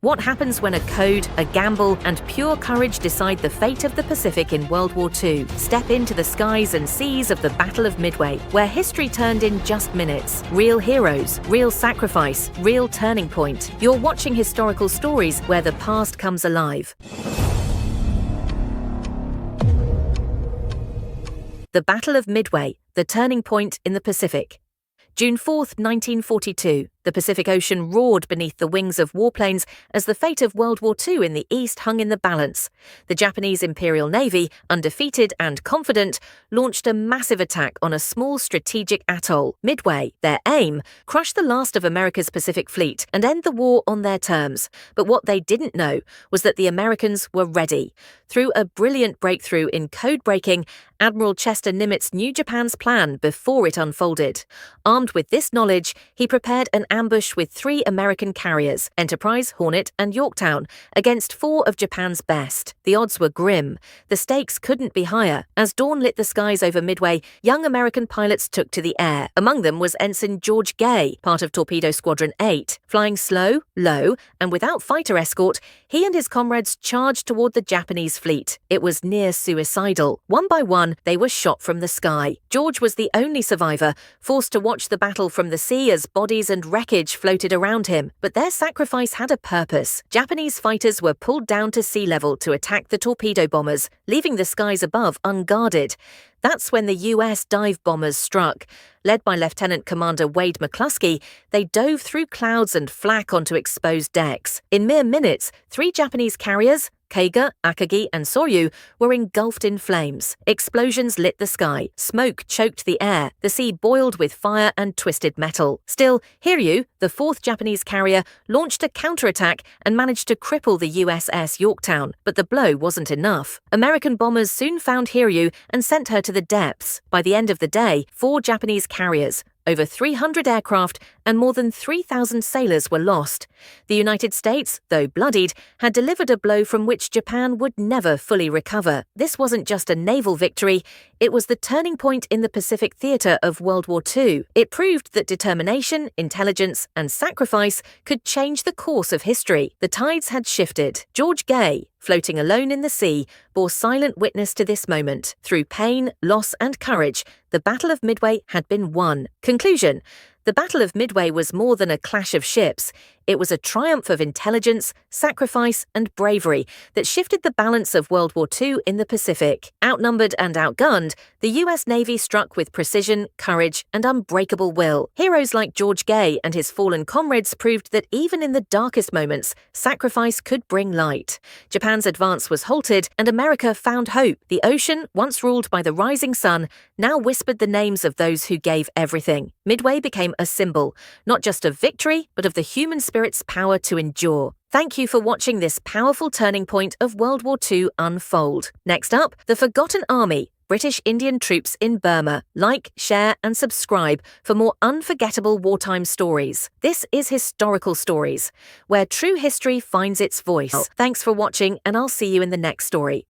What happens when a code, a gamble, and pure courage decide the fate of the Pacific in World War II? Step into the skies and seas of the Battle of Midway, where history turned in just minutes. Real heroes, real sacrifice, real turning point. You're watching historical stories where the past comes alive. The Battle of Midway, the turning point in the Pacific. June 4, 1942, the Pacific Ocean roared beneath the wings of warplanes as the fate of World War II in the East hung in the balance. The Japanese Imperial Navy, undefeated and confident, launched a massive attack on a small strategic atoll, Midway. Their aim? Crush the last of America's Pacific Fleet and end the war on their terms. But what they didn't know was that the Americans were ready. Through a brilliant breakthrough in codebreaking, Admiral Nimitz knew Japan's plan before it unfolded. Armed with this knowledge, he prepared an ambush with 3 American carriers, Enterprise, Hornet, and Yorktown, against 4 of Japan's best. The odds were grim. The stakes couldn't be higher. As dawn lit the skies over Midway, young American pilots took to the air. Among them was Ensign George Gay, part of Torpedo Squadron 8. Flying slow, low, and without fighter escort, he and his comrades charged toward the Japanese fleet. It was near suicidal. One by one, they were shot from the sky. George was the only survivor, forced to watch the battle from the sea as bodies and wreckage floated around him. But their sacrifice had a purpose. Japanese fighters were pulled down to sea level to attack the torpedo bombers, leaving the skies above unguarded. That's when the US dive bombers struck. Led by Lieutenant Commander Wade McCluskey, they dove through clouds and flak onto exposed decks. In mere minutes, 3 Japanese carriers, Kaiga, Akagi, and Soryu, were engulfed in flames. Explosions lit the sky. Smoke choked the air. The sea boiled with fire and twisted metal. Still, Hiryu, the 4th Japanese carrier, launched a counterattack and managed to cripple the USS Yorktown. But the blow wasn't enough. American bombers soon found Hiryu and sent her to the depths. By the end of the day, 4 Japanese carriers, over 300 aircraft, and more than 3,000 sailors were lost. The United States, though bloodied, had delivered a blow from which Japan would never fully recover. This wasn't just a naval victory, it was the turning point in the Pacific theater of World War II. It proved that determination, intelligence, and sacrifice could change the course of history. The tides had shifted. George Gay, floating alone in the sea, bore silent witness to this moment. Through pain, loss, and courage, the Battle of Midway had been won. Conclusion: the Battle of Midway was more than a clash of ships. It was a triumph of intelligence, sacrifice, and bravery that shifted the balance of World War II in the Pacific. Outnumbered and outgunned, the US Navy struck with precision, courage, and unbreakable will. Heroes like George Gay and his fallen comrades proved that even in the darkest moments, sacrifice could bring light. Japan's advance was halted, and America found hope. The ocean, once ruled by the rising sun, now whispered the names of those who gave everything. Midway became a symbol, not just of victory, but of the human spirit's power to endure. Thank you for watching this powerful turning point of World War II unfold. Next up, the Forgotten Army, British Indian troops in Burma. Like, share, and subscribe for more unforgettable wartime stories. This is Historical Stories, where true history finds its voice. Thanks for watching, and I'll see you in the next story.